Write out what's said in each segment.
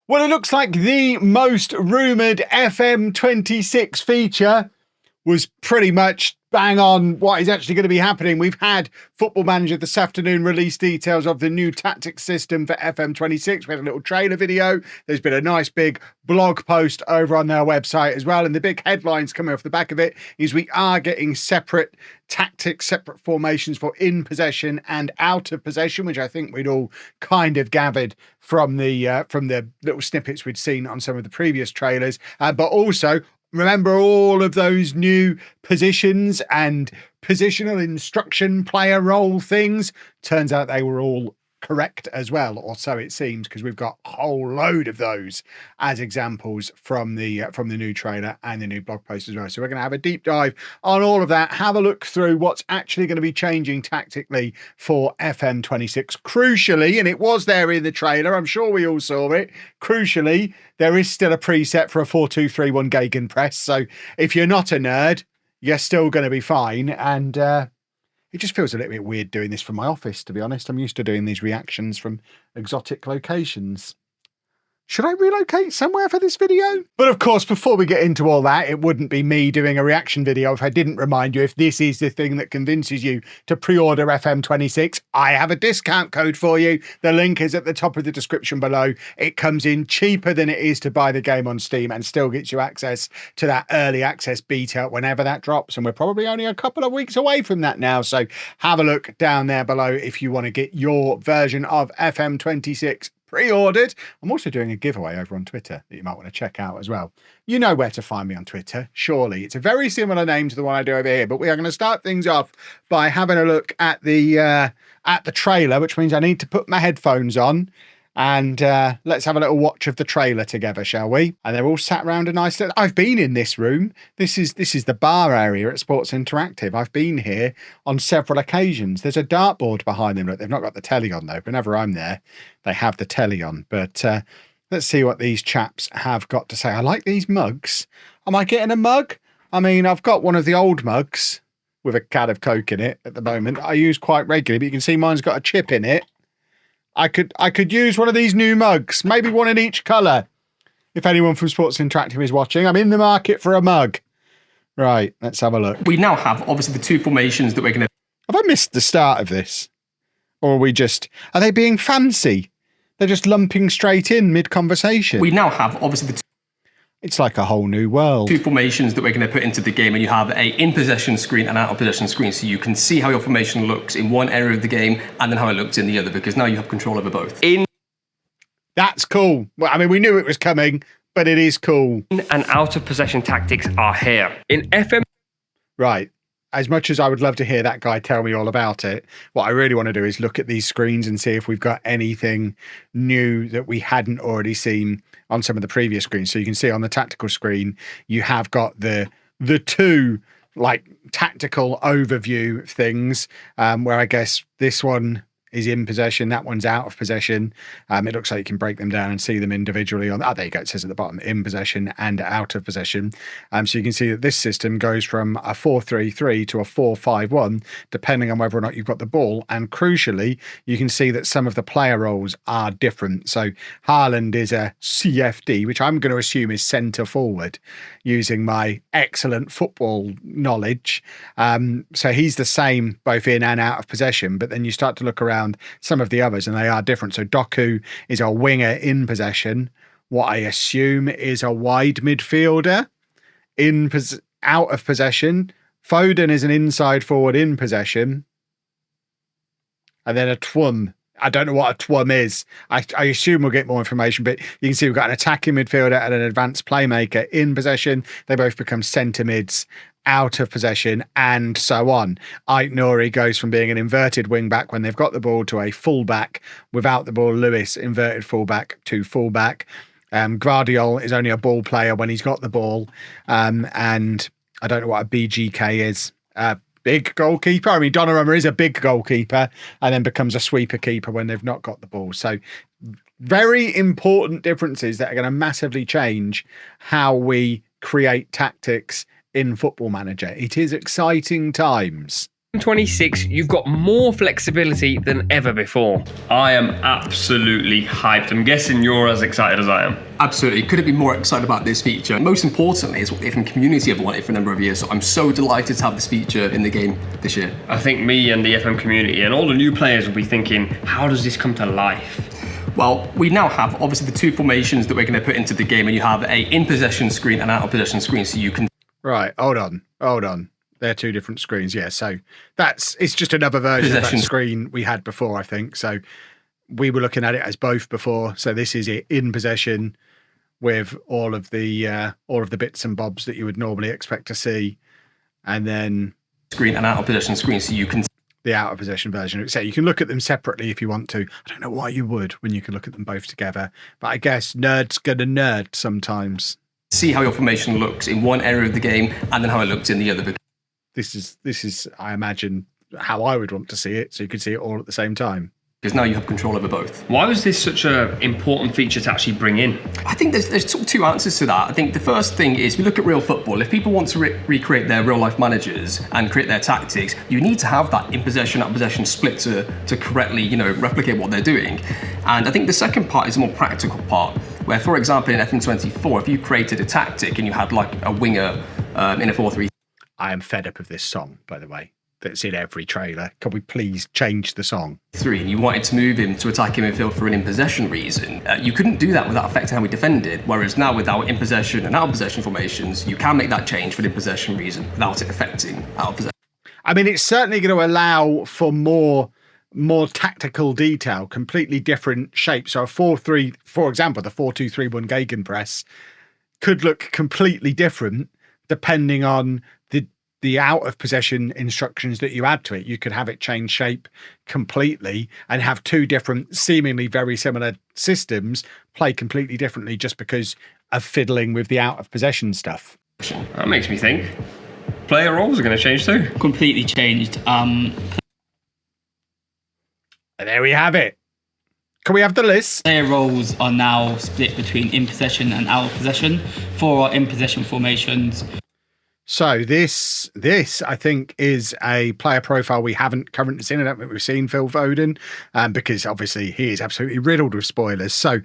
Well, it looks like the most rumoured FM26 feature was pretty much bang on what is actually going to be happening. We've had Football Manager this afternoon release details of the new tactics system for FM26. We had a little trailer video. There's been a nice big blog post over on their website as well. And the big headlines coming off the back of it is we are getting separate tactics, separate formations for in possession and out of possession, which I think we'd all kind of gathered from the little snippets we'd seen on some of the previous trailers. But also, remember all of those new positions and positional instruction player role things? Turns out they were all correct as well, or so it seems, because we've got a whole load of those as examples from the new trailer and the new blog post as well. So we're going to have a deep dive on all of that, have a look through what's actually going to be changing tactically for FM26. Crucially, and it was there in the trailer, I'm sure we all saw it, crucially, there is still a preset for a 4-2-3-1 gegenpress. So if you're not a nerd, you're still going to be fine. And it just feels a little bit weird doing this from my office, to be honest. I'm used to doing these reactions from exotic locations. Should I relocate somewhere for this video? But of course, before we get into all that, it wouldn't be me doing a reaction video if I didn't remind you, if this is the thing that convinces you to pre-order FM26, I have a discount code for you. The link is at the top of the description below. It comes in cheaper than it is to buy the game on Steam and still gets you access to that early access beta whenever that drops. And we're probably only a couple of weeks away from that now. So have a look down there below if you want to get your version of FM26 pre-ordered. I'm also doing a giveaway over on Twitter that you might want to check out as well. You know where to find me on Twitter, surely. It's a very similar name to the one I do over here, but we are going to start things off by having a look at the trailer, which means I need to put my headphones on. And let's have a little watch of the trailer together, shall we? And they're all sat around a nice little... I've been in this room. This is the bar area at Sports Interactive. I've been here on several occasions. There's a dartboard behind them. Look, they've not got the telly on, though. Whenever I'm there, they have the telly on. But let's see what these chaps have got to say. I like these mugs. Am I getting a mug? I mean, I've got one of the old mugs with a can of Coke in it at the moment. I use quite regularly, but you can see mine's got a chip in it. I could use one of these new mugs, maybe one in each colour. If anyone from Sports Interactive is watching, I'm in the market for a mug. Right, let's have a look. We now have, obviously, the two formations that we're going to... Have I missed the start of this? Or are they being fancy? They're just lumping straight in mid-conversation. We now have, obviously, the It's like a whole new world. two formations that we're going to put into the game, and you have a in-possession screen and out-of-possession screen, so you can see how your formation looks in one area of the game and then how it looks in the other, because now you have control over both. That's cool. Well, I mean, we knew it was coming, but it is cool. In and out-of-possession tactics are here. In FM... Right. As much as I would love to hear that guy tell me all about it, what I really want to do is look at these screens and see if we've got anything new that we hadn't already seen on some of the previous screens. So you can see on the tactical screen, you have got the two like tactical overview things, where I guess this one is in possession, that one's out of possession. It looks like you can break them down and see them individually on... there you go, it says at the bottom, in possession and out of possession. So you can see that this system goes from a 4-3-3 to a 4-5-1, depending on whether or not you've got the ball. And crucially, you can see that some of the player roles are different. So Haaland is a CFD, which I'm going to assume is centre forward, using my excellent football knowledge. So he's the same both in and out of possession, but then you start to look around some of the others and they are different. So Doku is a winger in possession. What I assume is a wide midfielder out of possession. Foden is an inside forward in possession. And then a Twum. I don't know what a Twum is. I assume we'll get more information, but you can see we've got an attacking midfielder and an advanced playmaker in possession. They both become centre mids out of possession, and so on. Ait Nouri goes from being an inverted wing back when they've got the ball to a fullback without the ball. Lewis, inverted fullback to fullback. Guardiol is only a ball player when he's got the ball. And I don't know what a BGK is. Big goalkeeper. I mean, Donnarumma is a big goalkeeper and then becomes a sweeper keeper when they've not got the ball. So very important differences that are going to massively change how we create tactics in Football Manager. It is exciting times. FM26, you've got more flexibility than ever before. I am absolutely hyped. I'm guessing you're as excited as I am. Absolutely. Couldn't be more excited about this feature. Most importantly, it's what the FM community have wanted for a number of years, so I'm so delighted to have this feature in the game this year. I think me and the FM community and all the new players will be thinking, how does this come to life? Well, we now have obviously the two formations that we're going to put into the game, and you have a in-possession screen and out-of-possession screen, so you can... Right, hold on. They're two different screens, yeah. So it's just another version of that screen we had before, I think. So we were looking at it as both before. So this is it in possession with all of the bits and bobs that you would normally expect to see, and then screen and out-of-possession screen, so you can... the out-of-possession version. So you can look at them separately if you want to. I don't know why you would when you can look at them both together, but I guess nerds gonna nerd sometimes. See how your formation looks in one area of the game and then how it looks in the other. This is, I imagine, how I would want to see it, so you could see it all at the same time. Because now you have control over both. Why was this such an important feature to actually bring in? I think there's sort of two answers to that. I think the first thing is, we look at real football. If people want to recreate their real-life managers and create their tactics, you need to have that in-possession, out-of-possession split to correctly, replicate what they're doing. And I think the second part is a more practical part, where, for example, in FM24, if you created a tactic and you had like a winger in a 4-3... I am fed up of this song, by the way, that's in every trailer. Can we please change the song? 3, and you wanted to move him to attacking midfield for an in-possession reason. You couldn't do that without affecting how we defended, whereas now with our in-possession and out-of-possession formations, you can make that change for an in-possession reason without it affecting out-of-possession. I mean, it's certainly going to allow for more tactical detail, completely different shapes. So a 4-3, for example, the 4-2-3-1 Gegenpress could look completely different depending on the out of possession instructions that you add to it. You could have it change shape completely and have two different, seemingly very similar systems play completely differently just because of fiddling with the out of possession stuff. That makes me think. Player roles are going to change too. Completely changed. And there we have it. Can we have the list? Player roles are now split between in possession and out of possession for our in possession formations. So this I think is a player profile we haven't currently seen. I don't think we've seen Phil Foden, because obviously he is absolutely riddled with spoilers. So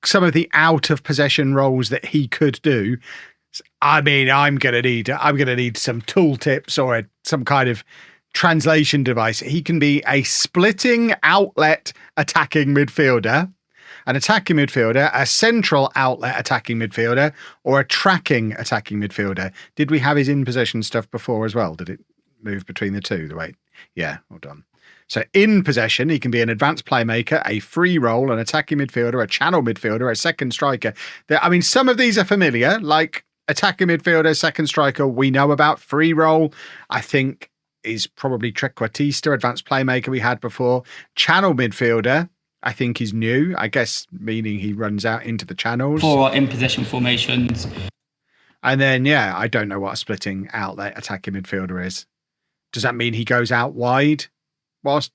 some of the out of possession roles that he could do, I mean, I'm gonna need some tooltips or some kind of translation device. He can be a splitting outlet attacking midfielder, an attacking midfielder, a central outlet attacking midfielder, or a tracking attacking midfielder. Did we have his in-possession stuff before as well? Did it move between the two? Yeah, hold on. So in possession, he can be an advanced playmaker, a free role, an attacking midfielder, a channel midfielder, a second striker. I mean, some of these are familiar, like attacking midfielder, second striker, we know about. Free role, I think, is probably trequartista, advanced playmaker we had before. Channel midfielder, I think is new, I guess, meaning he runs out into the channels. For our in-possession formations. And then, yeah, I don't know what a splitting outlet attacking midfielder is. Does that mean he goes out wide? Whilst...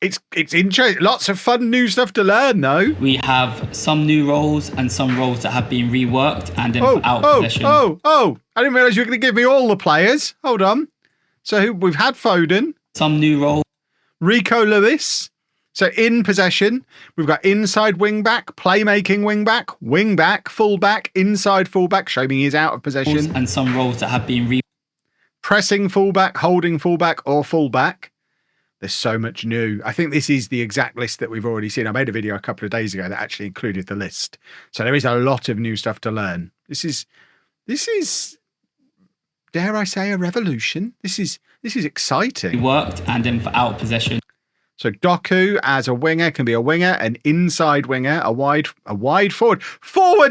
It's interesting. Lots of fun new stuff to learn, though. We have some new roles and some roles that have been reworked and then out of possession. I didn't realise you were going to give me all the players. Hold on. So we've had Foden. Some new roles. Rico Lewis. So in possession, we've got inside wing back, playmaking wing back, full back, inside full back, showing he is out of possession. And some roles that have been pressing full back, holding full back, or full back. There's so much new. I think this is the exact list that we've already seen. I made a video a couple of days ago that actually included the list. So there is a lot of new stuff to learn. This is, dare I say, a revolution. This is exciting. Worked and then for out of possession. So Doku as a winger can be a winger, an inside winger, a wide forward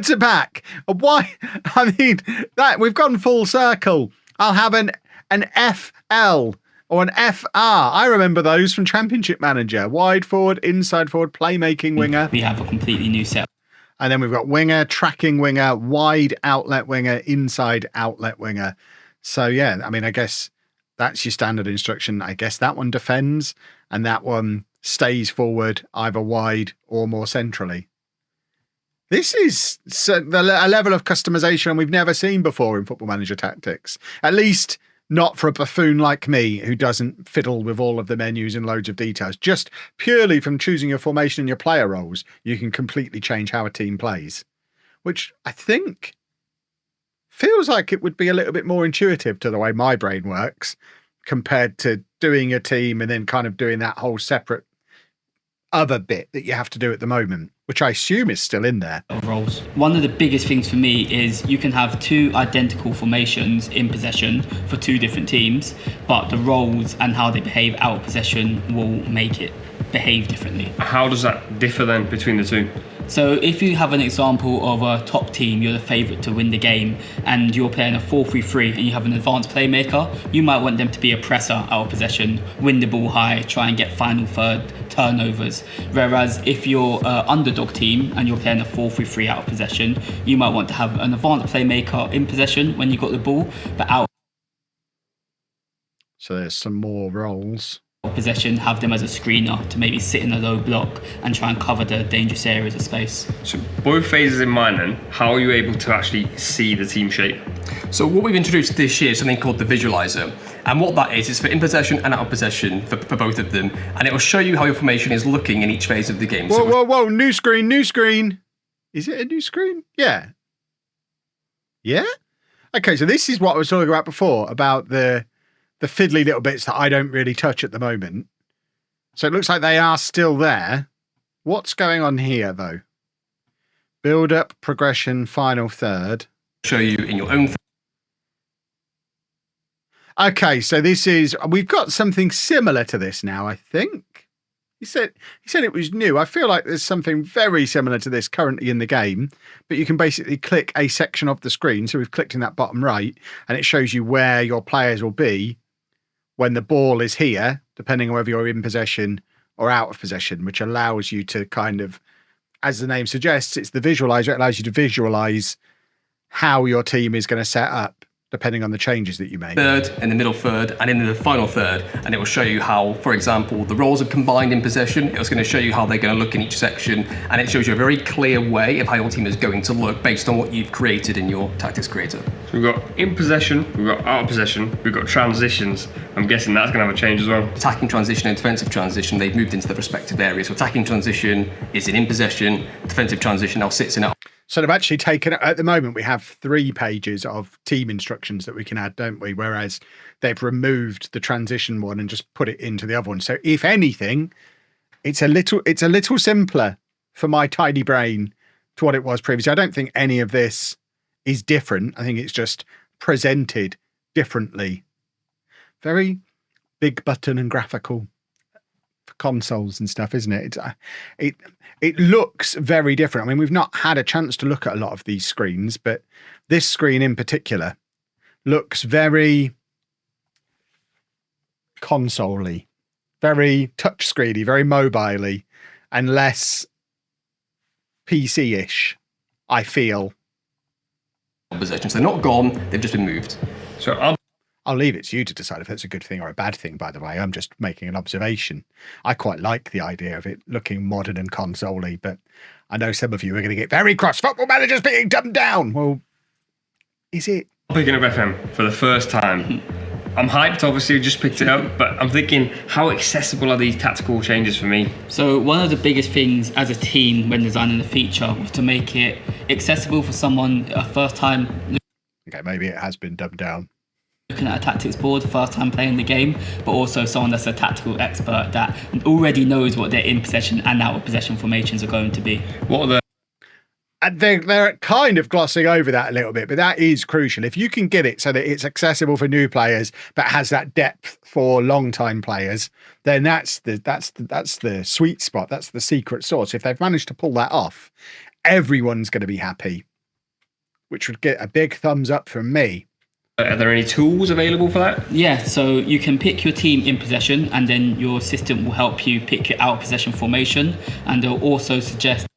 to back, a wide. I mean, that we've gone full circle. I'll have an FL or an FR. I remember those from Championship Manager. Wide forward, inside forward, playmaking winger. We have a completely new set. And then we've got winger, tracking winger, wide outlet winger, inside outlet winger. So yeah, I mean, I guess that's your standard instruction. I guess that one defends and that one stays forward either wide or more centrally. This is a level of customization we've never seen before in Football Manager Tactics. At least not for a buffoon like me who doesn't fiddle with all of the menus and loads of details. Just purely from choosing your formation and your player roles, you can completely change how a team plays, which I think feels like it would be a little bit more intuitive to the way my brain works compared to doing a team and then kind of doing that whole separate other bit that you have to do at the moment, which I assume is still in there. Roles. One of the biggest things for me is you can have two identical formations in possession for two different teams, but the roles and how they behave out of possession will make it behave differently. How does that differ then between the two? So if you have an example of a top team, you're the favourite to win the game, and you're playing a 4-3-3 and you have an advanced playmaker, you might want them to be a presser out of possession, win the ball high, try and get final third turnovers. Whereas if you're an underdog team and you're playing a 4-3-3 out of possession, you might want to have an advanced playmaker in possession when you got the ball, but out So there's some more roles. possession, have them as a screener to maybe sit in a low block and try and cover the dangerous areas of space. So both phases in mind then, how are you able to actually see the team shape? So what we've introduced this year is something called the visualizer. And what that is for in possession and out of possession for both of them. And it will show you how your formation is looking in each phase of the game. Whoa, new screen, new screen. Is it a new screen? Yeah. Yeah? Okay, so this is what I was talking about before, about the fiddly little bits that I don't really touch at the moment. So it looks like they are still there. What's going on here, though? Build up, progression, final third. Show you in your own. Okay, so we've got something similar to this now, I think. He said it was new. I feel like there's something very similar to this currently in the game, but you can basically click a section of the screen. So we've clicked in that bottom right, and it shows you where your players will be when the ball is here, depending on whether you're in possession or out of possession, which allows you to kind of, as the name suggests, it's the visualizer. It allows you to visualize how your team is going to set up, depending on the changes that you make. Third, in the middle third, and in the final third. And it will show you how, for example, the roles are combined in possession. It was going to show you how they're going to look in each section. And it shows you a very clear way of how your team is going to look based on what you've created in your tactics creator. So we've got in possession, we've got out of possession, we've got transitions. I'm guessing that's going to have a change as well. Attacking transition and defensive transition, they've moved into their respective areas. So attacking transition is in possession, defensive transition now sits in out. So they've actually taken, at the moment, we have 3 pages of team instructions that we can add, don't we? Whereas they've removed the transition one and just put it into the other one. So if anything, it's a little simpler for my tiny brain to what it was previously. I don't think any of this is different. I think it's just presented differently. Very big button and graphical for consoles and stuff, isn't it? It looks very different. I mean, we've not had a chance to look at a lot of these screens, but this screen in particular looks very console-y, very touchscreeny, very mobile-y, and less PC-ish, I feel. Possessions. They're not gone, they've just been moved. So I'll leave it to you to decide if that's a good thing or a bad thing, by the way. I'm just making an observation. I quite like the idea of it looking modern and console-y, but I know some of you are going to get very cross. Football Manager's being dumbed down. Well, is it? picking up FM for the first time. I'm hyped, obviously, just picked it up, but I'm thinking, how accessible are these tactical changes for me? So one of the biggest things as a team when designing the feature was to make it accessible for someone a first time Okay, maybe it has been dumbed down. looking at a tactics board, first time playing the game, but also someone that's a tactical expert that already knows what their in possession and out of possession formations are going to be. What are the And they're kind of glossing over that a little bit, but that is crucial. If you can get it so that it's accessible for new players, but has that depth for long-time players, then that's the sweet spot. That's the secret sauce. If they've managed to pull that off, everyone's going to be happy, which would get a big thumbs up from me. Are there any tools available for that? Yeah, so you can pick your team in possession, and then your assistant will help you pick your out of possession formation, and they'll also suggest.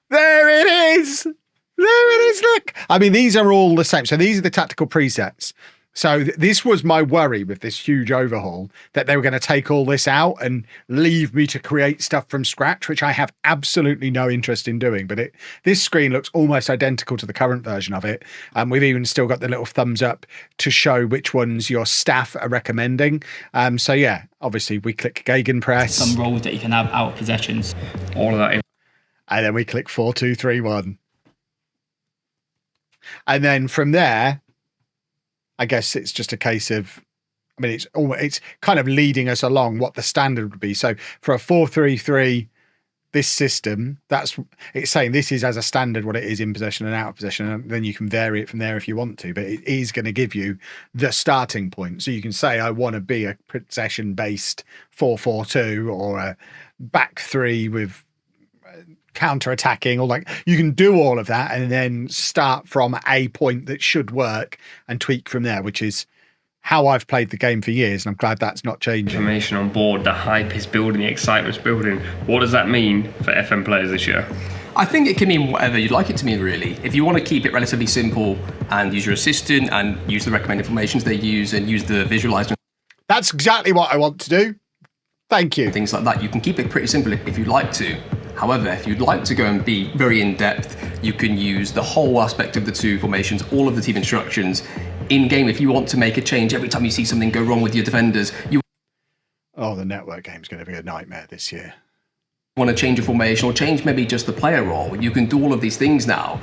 There it is. There it is. Look. I mean, these are all the same. So these are the tactical presets. So this was my worry with this huge overhaul, that they were going to take all this out and leave me to create stuff from scratch, which I have absolutely no interest in doing. But this screen looks almost identical to the current version of it. And we've even still got the little thumbs up to show which ones your staff are recommending. So yeah, obviously we click Gegenpress. Some roles that you can have out of possessions. All of that. And then we click 4-2-3-1. And then from there, I guess it's just a case of, I mean, it's kind of leading us along what the standard would be. So for a 4-3-3, this system, it's saying this is as a standard what it is in possession and out of possession, and then you can vary it from there if you want to, but it is going to give you the starting point. So you can say, I want to be a possession-based 4-4-2 or a back three with counter-attacking, or like, you can do all of that and then start from a point that should work and tweak from there, which is how I've played the game for years, and I'm glad that's not changing. Information on board, the hype is building, the excitement's building. What does that mean for FM players this year? I think it can mean whatever you'd like it to mean, really. If you want to keep it relatively simple and use your assistant and use the recommended formations they use and use the visualizer. That's exactly what I want to do. Thank you. Things like that. You can keep it pretty simple if you'd like to. However, if you'd like to go and be very in-depth, you can use the whole aspect of the two formations, all of the team instructions. In-game, if you want to make a change, every time you see something go wrong with your defenders, the network game's going to be a nightmare this year. Want to change a formation or change maybe just the player role. You can do all of these things now,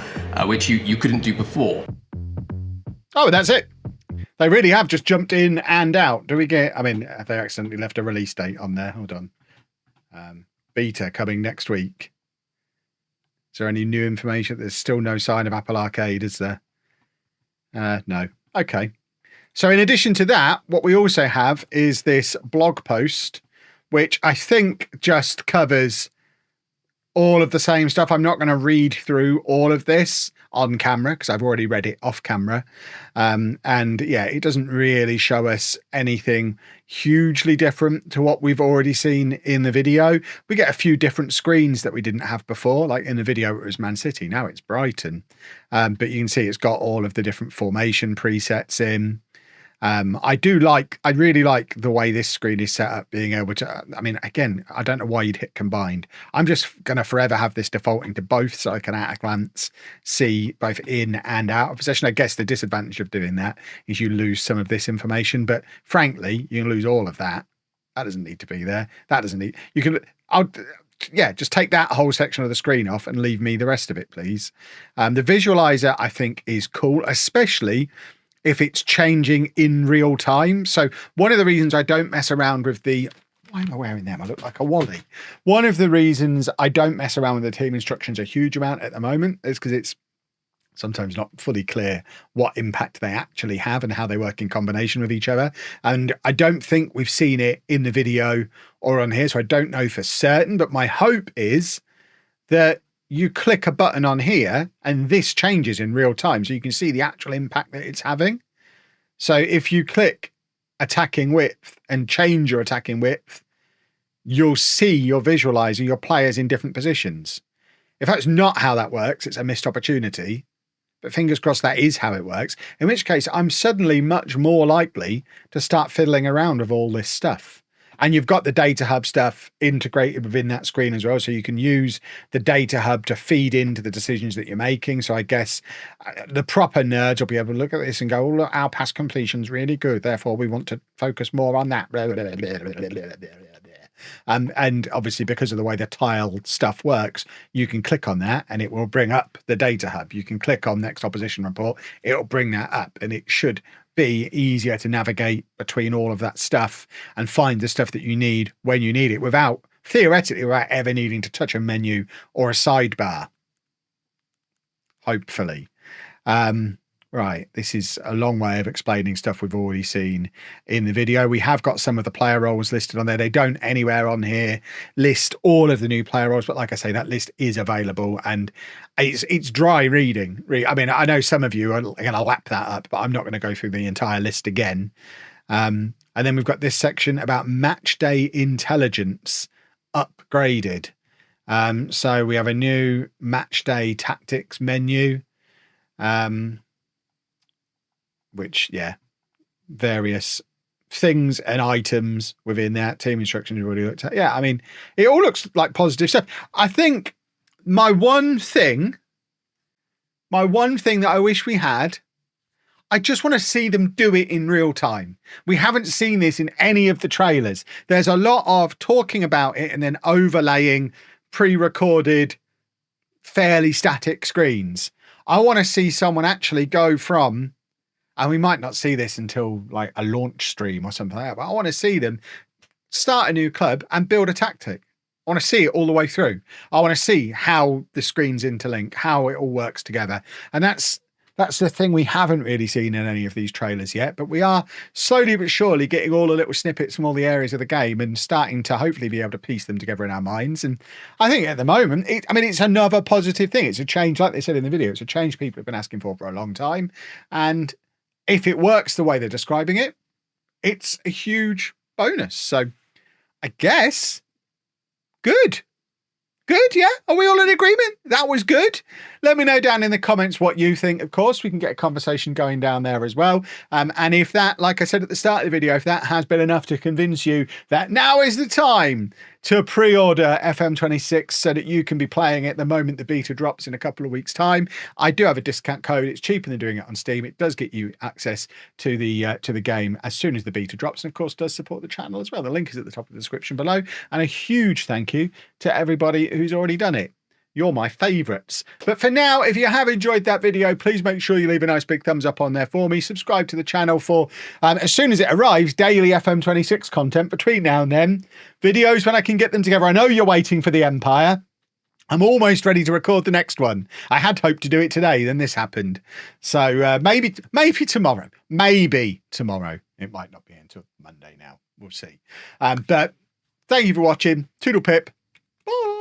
which you couldn't do before. Oh, that's it. They really have just jumped in and out. Have they accidentally left a release date on there? Hold on. Beta coming next week. Is there any new information? There's still no sign of Apple Arcade, is there? No. Okay. So in addition to that, what we also have is this blog post, which I think just covers all of the same stuff. I'm not going to read through all of this on camera because I've already read it off camera. And yeah, it doesn't really show us anything hugely different to what we've already seen in the video. We get a few different screens that we didn't have before. Like in the video, it was Man City. Now it's Brighton. But you can see it's got all of the different formation presets in. I really like the way this screen is set up, being able to, again, I don't know why you'd hit combined. I'm just going to forever have this defaulting to both so I can at a glance see both in and out of possession. I guess the disadvantage of doing that is you lose some of this information, but frankly, you can lose all of that. That doesn't need to be there. That doesn't need, just take that whole section of the screen off and leave me the rest of it, please. The visualizer, I think, is cool, especially if it's changing in real time. So one of the reasons I don't mess around with why am I wearing them? I look like a Wally. One of the reasons I don't mess around with the team instructions a huge amount at the moment is because it's sometimes not fully clear what impact they actually have and how they work in combination with each other. And I don't think we've seen it in the video or on here, so I don't know for certain, but my hope is that you click a button on here and this changes in real time so you can see the actual impact that it's having. So if you click attacking width and change your attacking width, you'll see your visualizer, your players in different positions. If that's not how that works, it's a missed opportunity. But fingers crossed that is how it works, in which case I'm suddenly much more likely to start fiddling around with all this stuff. And you've got the data hub stuff integrated within that screen as well. So you can use the data hub to feed into the decisions that you're making. So I guess the proper nerds will be able to look at this and go, oh, look, our pass completion's really good. Therefore, we want to focus more on that. And obviously, because of the way the tile stuff works, you can click on that and it will bring up the data hub. You can click on next opposition report. It'll bring that up and it should be easier to navigate between all of that stuff and find the stuff that you need when you need it without ever needing to touch a menu or a sidebar. Hopefully. Right, this is a long way of explaining stuff we've already seen in the video. We have got some of the player roles listed on there. They don't anywhere on here list all of the new player roles, but like I say, that list is available and it's dry reading. I mean, I know some of you are going to lap that up, but I'm not going to go through the entire list again. And then we've got this section about match day intelligence upgraded. So we have a new match day tactics menu. Which, yeah, various things and items within that. Team instructions we've already looked at. Yeah, I mean, it all looks like positive stuff. I think my one thing that I wish we had, I just want to see them do it in real time. We haven't seen this in any of the trailers. There's a lot of talking about it and then overlaying pre-recorded, fairly static screens. I want to see someone actually go from, and we might not see this until like a launch stream or something like that, but I want to see them start a new club and build a tactic. I want to see it all the way through. I want to see how the screens interlink, how it all works together. And that's the thing we haven't really seen in any of these trailers yet, but we are slowly but surely getting all the little snippets from all the areas of the game and starting to hopefully be able to piece them together in our minds. And I think at the moment, it's another positive thing. It's a change, like they said in the video, it's a change people have been asking for a long time. And if it works the way they're describing it, it's a huge bonus. So I guess good. Good, yeah? Are we all in agreement? That was good. Let me know down in the comments what you think. Of course, we can get a conversation going down there as well. And if that, like I said at the start of the video, if that has been enough to convince you that now is the time to pre-order FM26 so that you can be playing it the moment the beta drops in a couple of weeks' time, I do have a discount code. It's cheaper than doing it on Steam. It does get you access to the game as soon as the beta drops, and of course does support the channel as well. The link is at the top of the description below. And a huge thank you to everybody who's already done it. You're my favourites. But for now, if you have enjoyed that video, please make sure you leave a nice big thumbs up on there for me. Subscribe to the channel for, as soon as it arrives, daily FM26 content between now and then. Videos when I can get them together. I know you're waiting for the Empire. I'm almost ready to record the next one. I had hoped to do it today, then this happened. So maybe tomorrow. Maybe tomorrow. It might not be until Monday now. We'll see. But thank you for watching. Toodle pip. Bye.